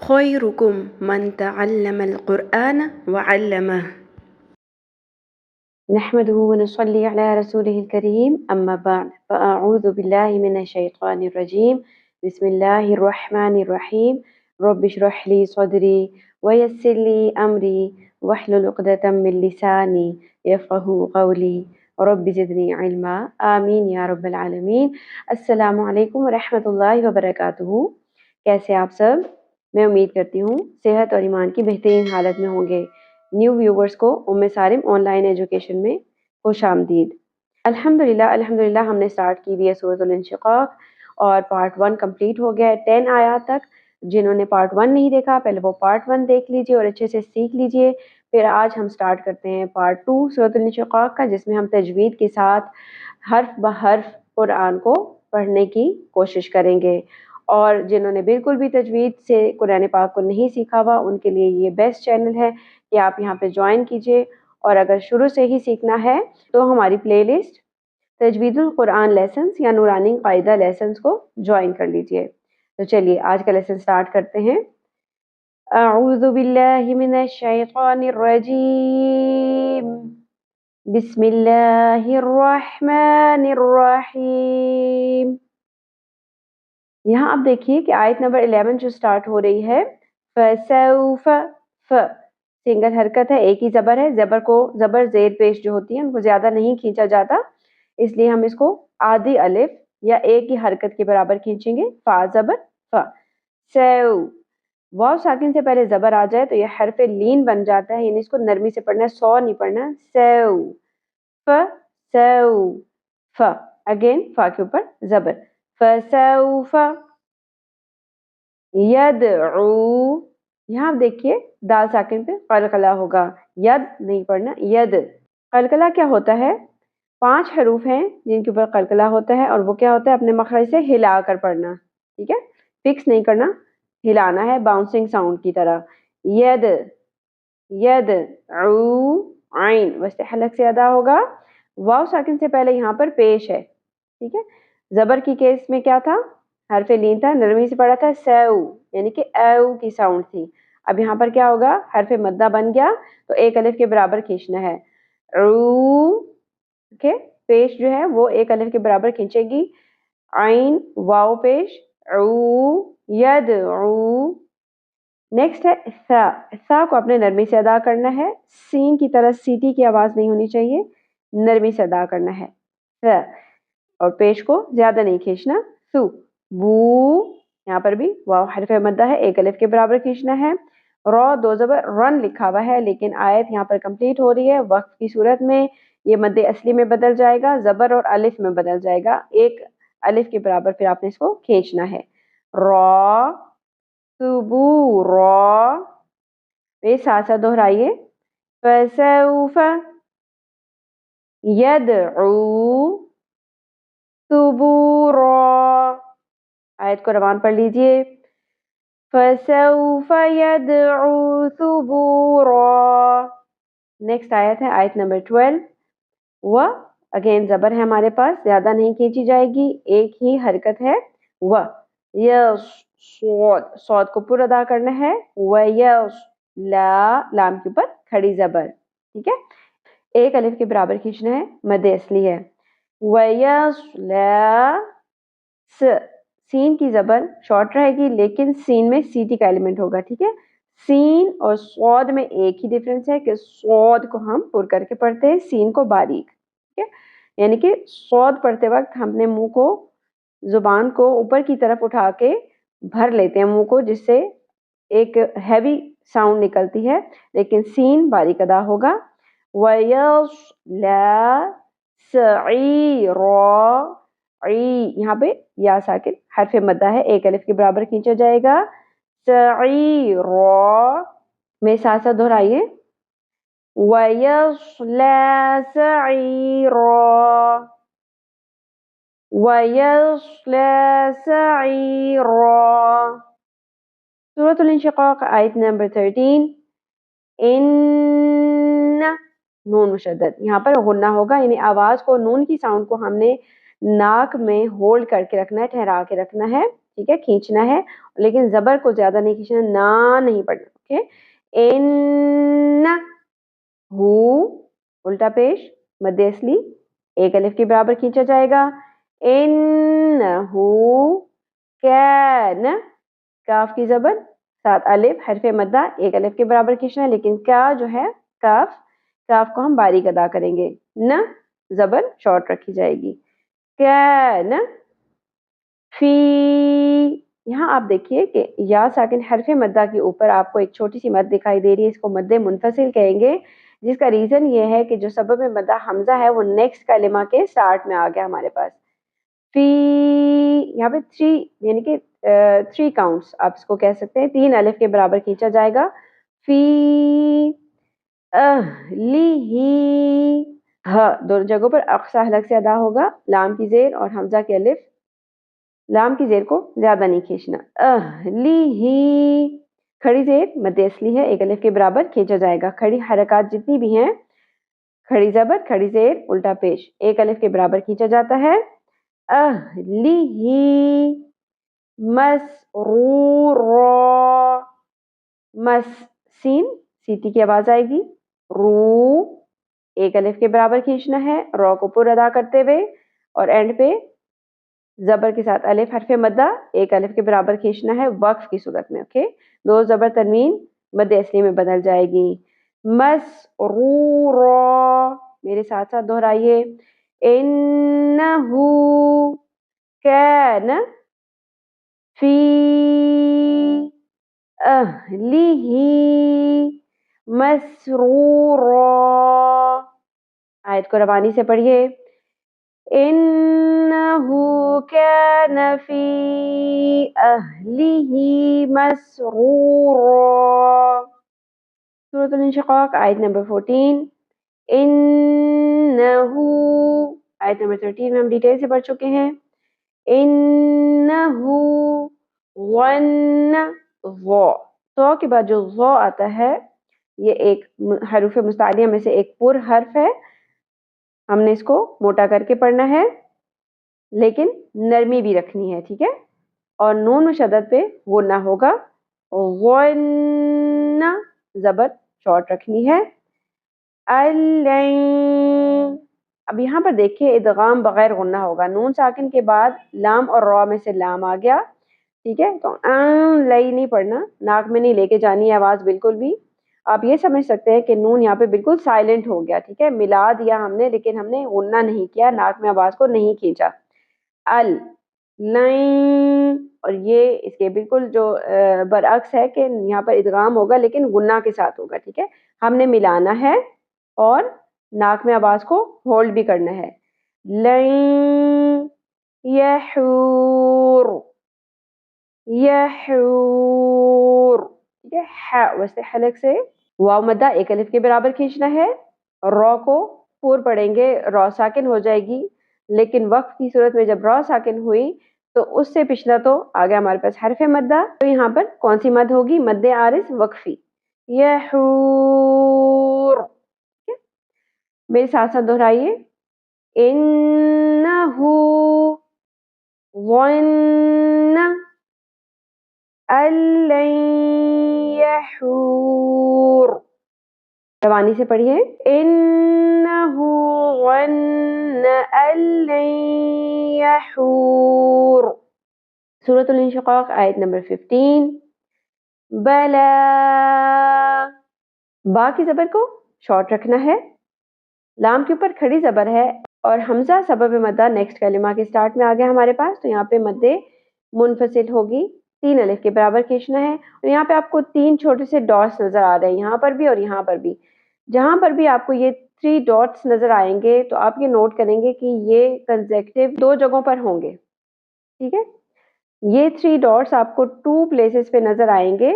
خيركم من تعلم القرآن وعلمه نحمده ونصلي على رسوله الكريم أما بعد فأعوذ بالله من الشيطان الرجيم بسم الله الرحمن الرحيم رب اشرح لي صدري ويسر لي أمري واحلل عقدة من لساني يفقهوا قولي رب زدني علما آمین یا رب العالمین۔ السلام علیکم ورحمۃ اللہ وبرکاتہ۔ کیسے آپ سب؟ میں امید کرتی ہوں صحت اور ایمان کی بہترین حالت میں ہوں گے۔ نیو ویورز کو سارم آن لائن ایجوکیشن میں خوش آمدید۔ الحمدللہ ہم نے سٹارٹ کی بھی ہے سورۃ الانشقاق اور پارٹ 1 کمپلیٹ ہو گیا ہے 10 آیات تک۔ جنہوں نے پارٹ 1 نہیں دیکھا پہلے وہ پارٹ 1 دیکھ لیجئے اور اچھے سے سیکھ لیجئے۔ پھر آج ہم سٹارٹ کرتے ہیں پارٹ 2 سورۃ الانشقاق کا، جس میں ہم تجوید کے ساتھ حرف بحرف قرآن کو پڑھنے کی کوشش کریں گے۔ اور جنہوں نے بالکل بھی تجوید سے قرآن پاک کو نہیں سیکھا ہوا ان کے لیے یہ بیسٹ چینل ہے کہ آپ یہاں پہ جوائن کیجئے، اور اگر شروع سے ہی سیکھنا ہے تو ہماری پلے لسٹ تجوید القرآن لیسنز یا نورانی قاعدہ لیسنز کو جوائن کر لیجئے۔ تو چلیے آج کا لیسن سٹارٹ کرتے ہیں۔ اعوذ باللہ من الشیطان الرجیم بسم اللہ الرحمن الرحیم۔ یہاں آپ دیکھیے کہ آیت نمبر 11 جو سٹارٹ ہو رہی ہے فسوف، سنگل حرکت ہے، ایک ہی زبر ہے۔ زبر زیر پیش جو ہوتی ہے ان کو زیادہ نہیں کھینچا جاتا، اس لیے ہم اس کو آدھی الف یا ایک ہی حرکت کے برابر کھینچیں گے۔ فا زبر فا، سو، واو ساکن سے پہلے زبر آ جائے تو یہ حرف لین بن جاتا ہے، یعنی اس کو نرمی سے پڑھنا ہے، سو نہیں پڑھنا۔ سو ف، سو ف، اگین فا کے اوپر زبر، فسوف یدعو، یہاں آپ دیکھیے دال ساکن پہ قلقلہ ہوگا، ید نہیں پڑھنا، ید۔ قلقلہ کیا ہوتا ہے؟ 5 حروف ہیں جن کے اوپر قلقلہ ہوتا ہے، اور وہ کیا ہوتا ہے؟ اپنے مخرج سے ہلا کر پڑھنا، ٹھیک ہے؟ فکس نہیں کرنا، ہلانا ہے باؤنسنگ ساؤنڈ کی طرح۔ ید، ید، عو، عین وسط حلق سے ادا ہوگا۔ واو ساکن سے پہلے یہاں پر پیش ہے، ٹھیک ہے؟ زبر کی کیس میں کیا تھا؟ حرف لین تھا، نرمی سے پڑھا تھا، سو، یعنی کہ او کی ساؤنڈ تھی۔ اب یہاں پر کیا ہوگا؟ حرف مدہ بن گیا تو ایک الف کے برابر کھینچنا ہے، او، اوکے؟ پیش جو ہے وہ ایک الف کے برابر کھینچے گی، عین واو پیش، او، یدعو۔ نیکسٹ ہے ثا، ثا کو اپنے نرمی سے ادا کرنا ہے، سین کی طرح سیٹی کی آواز نہیں ہونی چاہیے، نرمی سے ادا کرنا ہے ثا، اور پیش کو زیادہ نہیں کھینچنا۔ سو، بو، یہاں پر بھی واو حرف مدہ ہے، ایک الف کے برابر کھینچنا ہے۔ رو، 2 زبر، رن لکھا ہوا ہے لیکن آیت یہاں پر کمپلیٹ ہو رہی ہے، وقف کی صورت میں یہ مد اصلی میں بدل جائے گا، زبر اور الف میں بدل جائے گا، ایک الف کے برابر پھر آپ نے اس کو کھینچنا ہے۔ رو، سبو، رو، یہ ساتھ ساتھ دہرائیے، فسوف یدعو ثبورا، آیت کو روان پڑھ لیجئے، فسوف یدعو ثبورا۔ نیکسٹ آیت ہے آیت نمبر 12، و، اگین زبر ہے ہمارے پاس، زیادہ نہیں کھینچی جائے گی، ایک ہی حرکت ہے، و، یس، صوت، صوت کو پر ادا کرنا ہے، و یس، لا، لام کے اوپر کھڑی زبر، ٹھیک ہے؟ ایک الف کے برابر کھینچنا ہے، مد اصلی ہے، وَيَصْلَى، سین کی زبر شارٹ رہے گی لیکن سین میں سیٹی کا ایلیمنٹ ہوگا، ٹھیک ہے؟ سین اور صاد میں ایک ہی ڈیفرنس ہے کہ صاد کو ہم پر کر کے پڑھتے ہیں، سین کو باریک، ٹھیک ہے؟ یعنی کہ صاد پڑھتے وقت ہم نے منہ کو، زبان کو اوپر کی طرف اٹھا کے بھر لیتے ہیں منہ کو، جس سے ایک ہیوی ساؤنڈ نکلتی ہے، لیکن سین باریک ادا ہوگا۔ وَيَصْلَى سَعِيرًا، عی، یہاں پہ یا ساکن حرف مدہ ہے، ایک الف کے برابر کھینچا جائے گا، سعیرا، میں ساتھ ساتھ دہرائیے، وَيَصْلَى سَعِيرًا، وَيَصْلَى سَعِيرًا۔ سورۃ الانشقاق آیت نمبر 13، ان، نون مشدد، یہاں پر غنہ ہوگا، یعنی آواز کو، نون کی ساؤنڈ کو ہم نے ناک میں ہولڈ کر کے رکھنا ہے، ٹھہرا کے رکھنا ہے، ठीक है, खींचना है, लेकिन जबर को ज्यादा नहीं खींचना, ना नहीं पढ़ना, ओके। इन हु, उल्टा पेश, मध्य असली, एक अलिफ के बराबर खींचा जाएगा। इन हु कैन, काफ की जबर, साथ अलिफ, हरफे मद्दा, एक अलिफ के बराबर खींचना है, लेकिन क्या जो है काफ, काफ को हम बारीक अदा करेंगे, न जबर शॉर्ट रखी जाएगी। कैन फी, यहाँ आप देखिए कि या साकिन हरफे मद्दा के ऊपर आपको एक छोटी सी मद दिखाई दे रही है, इसको मद्दे मुनफसिल कहेंगे, जिसका रीजन ये है कि जो सबब में मद्दा हमजा है वो नेक्स्ट कलिमा के स्टार्ट में आ गया हमारे पास। फी, यहाँ पे थ्री, यानी कि थ्री काउंट्स आप इसको कह सकते हैं, 3 अलिफ के बराबर खींचा जाएगा। फी अहलिही, ह दोनों जगहों पर अक्सा हलक से अदा होगा, लाम की जेर और हमजा के अलिफ, लाम की जेर को ज्यादा नहीं खींचना। अहलिही, खड़ी जेर मद्दे असली है, एक अलिफ के बराबर खींचा जाएगा। खड़ी हरकत जितनी भी हैं, खड़ी जबर, खड़ी जेर, उल्टा पेश, एक अलिफ के बराबर खींचा जाता है। अहलिही मसरूरा, मस, सीन, सीटी की आवाज आएगी, रू, एक अलिफ के बराबर खींचना है, रॉ को पूरा अदा करते हुए, और एंड पे जबर के साथ अलिफ हरफे मद्दा, एक अलिफ के बराबर खींचना है वक्फ की सूरत में, ओके। दो जबर तनवीन मद्दे असली में बदल जाएगी। मसरूरा, मेरे साथ साथ दोहराइए। इन्नहु कैन फी अहलिही मसरूरा। आयत को रवानी से पढ़िए। इन्नहु कैन फी अहलिही मसरूरा। सूरत अल-इंशिकाक आयत नंबर 14। इन्नहु, आयत नंबर 13 में हम डिटेल से पढ़ चुके हैं। इन्नहु वन्न, वो, तो के बाद जो वो आता है ये एक हरूफ मुस्तालिया में से एक पुर हर्फ है, हमने इसको मोटा करके पढ़ना है, लेकिन नरमी भी रखनी है, ठीक है। और नून मुशद्दद पे वो ना होगा, वन्ना, जबर शॉर्ट रखनी है। अलैन, अब यहाँ पर देखिए इदगाम बगैर गुन्ना होगा, नून साकिन के बाद लाम और रॉ में से लाम आ गया, ठीक है। तो लई नहीं पढ़ना, नाक में नहीं लेके जानी है आवाज बिल्कुल भी। आप ये समझ सकते हैं कि नून यहाँ पे बिल्कुल साइलेंट हो गया, ठीक है, मिला दिया हमने, लेकिन हमने गुन्ना नहीं किया, नाक में आवाज को नहीं खींचा। अल लाइन, और ये इसके बिल्कुल जो बरअक्स है कि यहाँ पर इदगाम होगा लेकिन गुन्ना के साथ होगा, ठीक है। हमने मिलाना है और नाक में आवाज को होल्ड भी करना है। लाइन यहूर, यहूर, ठीक है, है वैसे हलक से वाव मद्दा एक अलिफ के बराबर खींचना है, रॉ को पूर पढ़ेंगे, रॉ साकिन हो जाएगी, लेकिन वक्फ की सूरत में जब रॉ साकिन हुई तो उससे पिछला तो आ गया हमारे पास हरफ मद्दा, तो यहाँ पर कौन सी मद होगी, मद्दे आरिस वक्फी, यहूर। मेरे साथ साथ दोहराइए। इन्नहु वन्न अल्लन यहूर, रवानी से पढ़िए। इन्नहु वन्न अल्लन यहूर। सूरत अल-इंशिकाक आयत नंबर 15। बला, बा की जबर को शॉर्ट रखना है, लाम के ऊपर खड़ी जबर है और हमजा सबब मद्दा नेक्स्ट कलिमा के स्टार्ट में आ गया हमारे पास, तो यहाँ पे मद्दे मुनफसिल होगी, 3 अलिफ के बराबर खींचना है। और यहाँ पे आपको 3 छोटे से डॉट्स नजर आ रहे हैं, यहाँ पर भी और यहाँ पर भी। जहाँ पर भी आपको ये 3 डॉट्स नजर आएंगे तो आप ये नोट करेंगे कि ये कंसेक्टिव 2 जगहों पर होंगे, ठीक है। ये 3 डॉट्स आपको 2 प्लेसेस पे नजर आएंगे।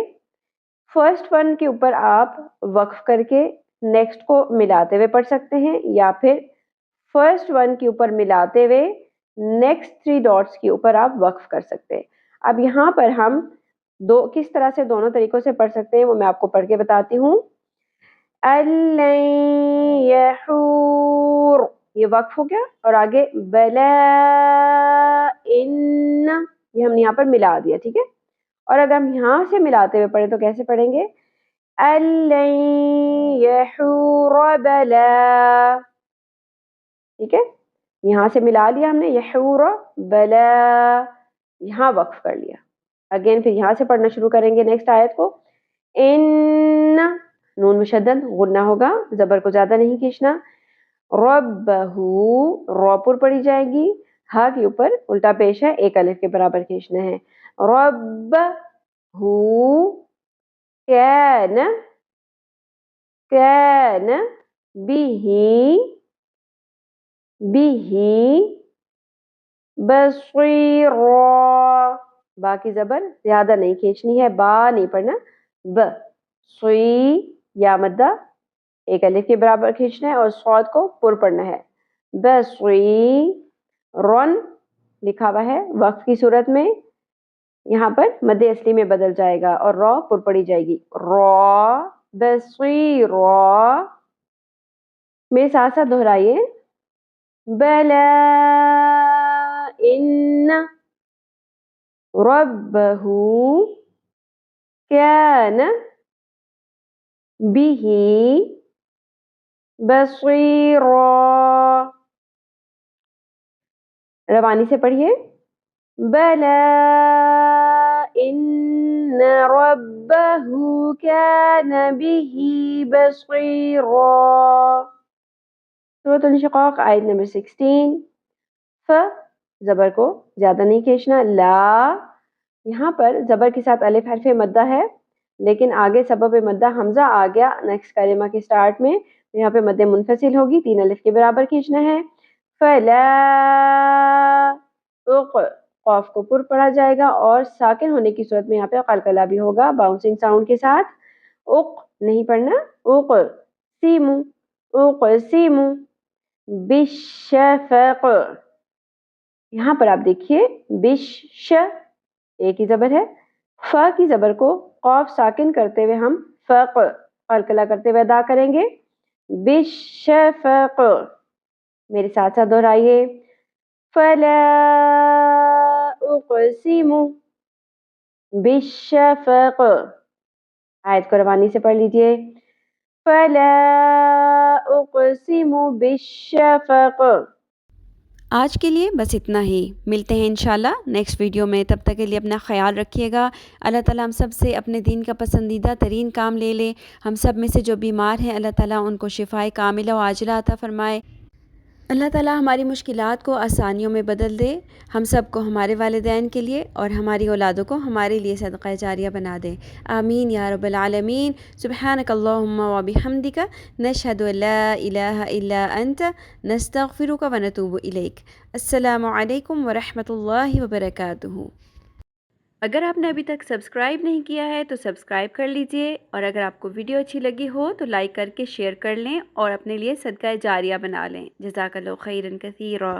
फर्स्ट वन के ऊपर आप वक्फ करके नेक्स्ट को मिलाते हुए पढ़ सकते हैं, या फिर फर्स्ट वन के ऊपर मिलाते हुए नेक्स्ट 3 डॉट्स के ऊपर आप वक्फ कर सकते हैं। अब यहाँ पर हम दो किस तरह से दोनों तरीकों से पढ़ सकते हैं वो मैं आपको पढ़ के बताती हूँ। अल्लन यहूर, ये वक्फ हो गया, और आगे बला इन, یہ ہم نے यहाँ पर मिला दिया, ठीक है। और अगर हम यहाँ से मिलाते हुए पढ़ें तो कैसे पढ़ेंगे, अल्लन यहूर बला, ठीक है। यहाँ से मिला लिया हमने, यहूर बला, यहाँ वक्फ कर लिया। अगेन फिर यहाँ से पढ़ना शुरू करेंगे नेक्स्ट आयत को। इन, नून मुशद्दद गुन्ना होगा, जबर को ज्यादा नहीं खींचना। रब्बहू, रॉ पर पढ़ी जाएगी, हा के ऊपर उल्टा पेश है, एक अलिफ के बराबर खींचना है। रब्बहू कैन, कैन बिही, बिही बसीरा, बा की जबर ज्यादा नहीं खींचनी है, बा नहीं पढ़ना, ब, सुई या मद्दा एक अलिफ के बराबर खींचना है और सौद को पुर पढ़ना है। बसुई, रन लिखा हुआ है, वक्फ की सूरत में यहाँ पर मद्दे असली में बदल जाएगा और रॉ पुर पढ़ी जाएगी। रॉ बसुई रॉ, मेरे साथ साथ दोहराइए, बला इन रब्बहू कैन बिही बसीरा, रवानी से पढ़िए, बला इन रब्बहू कैन बिही बसीरा। सूरत अल-इंशिकाक आयत नंबर 16। फ, जबर को ज्यादा नहीं खींचना, ला, यहाँ पर जबर के साथ अलिफ हरफ मद्दा है, लेकिन आगे सबब मद्दा हमजा आ गया नेक्स्ट कलिमा के स्टार्ट में, तो यहाँ पे मद्दे मुनफसिल होगी, 3 अलिफ के बराबर खींचना है। फला, कॉफ को पुर पढ़ा जाएगा और साकिन होने की सूरत में यहाँ पे कलकला भी होगा बाउंसिंग साउंड के साथ। उक नहीं पढ़ना, उक सीमू, उक सीमू बिशफक, यहाँ पर आप देखिए बिश, एक ही जबर है, फ की जबर को कॉफ साकिन करते हुए हम फक कलकला करते हुए अदा करेंगे, बिशफक। मेरे साथ साथ दोहराइए, फला उक़सिमु बिशफक। आयत को रवानी से पढ़ लीजिए, फला उक़सिमु बिशफक। आज के लिए बस इतना ही, मिलते हैं इंशाल्लाह नेक्स्ट वीडियो में। तब तक के लिए अपना ख्याल रखिएगा। अल्लाह ताला हम सब से अपने दीन का पसंदीदा तरीन काम ले ले। हम सब में से जो बीमार हैं अल्लाह ताला उनको शिफाए कामिला व आजिला अता फ़रमाए। अल्लाह ताला हमारी मुश्किलात को आसानियों में बदल दे। हम सब को, हमारे वालिदैन के लिए और हमारी औलादों को हमारे लिए सदक़ा जारिया बना दे। आमीन या रब्बल आलमीन। सुब्हानकल्लाहुम्मा व बिहम्दिका नशहदु अल्ला इलाहा इल्ला अंता नस्तगफिरुका व नतूबु इलैक। अस्सलामु अलैकुम व रहमतुल्लाहि व बरकातुहू। अगर आपने अभी तक सब्सक्राइब नहीं किया है तो सब्सक्राइब कर लीजिए, और अगर आपको वीडियो अच्छी लगी हो तो लाइक करके शेयर कर लें और अपने लिए सदका जारिया बना लें। जज़ाकल्लाहु खैरन कसीरा।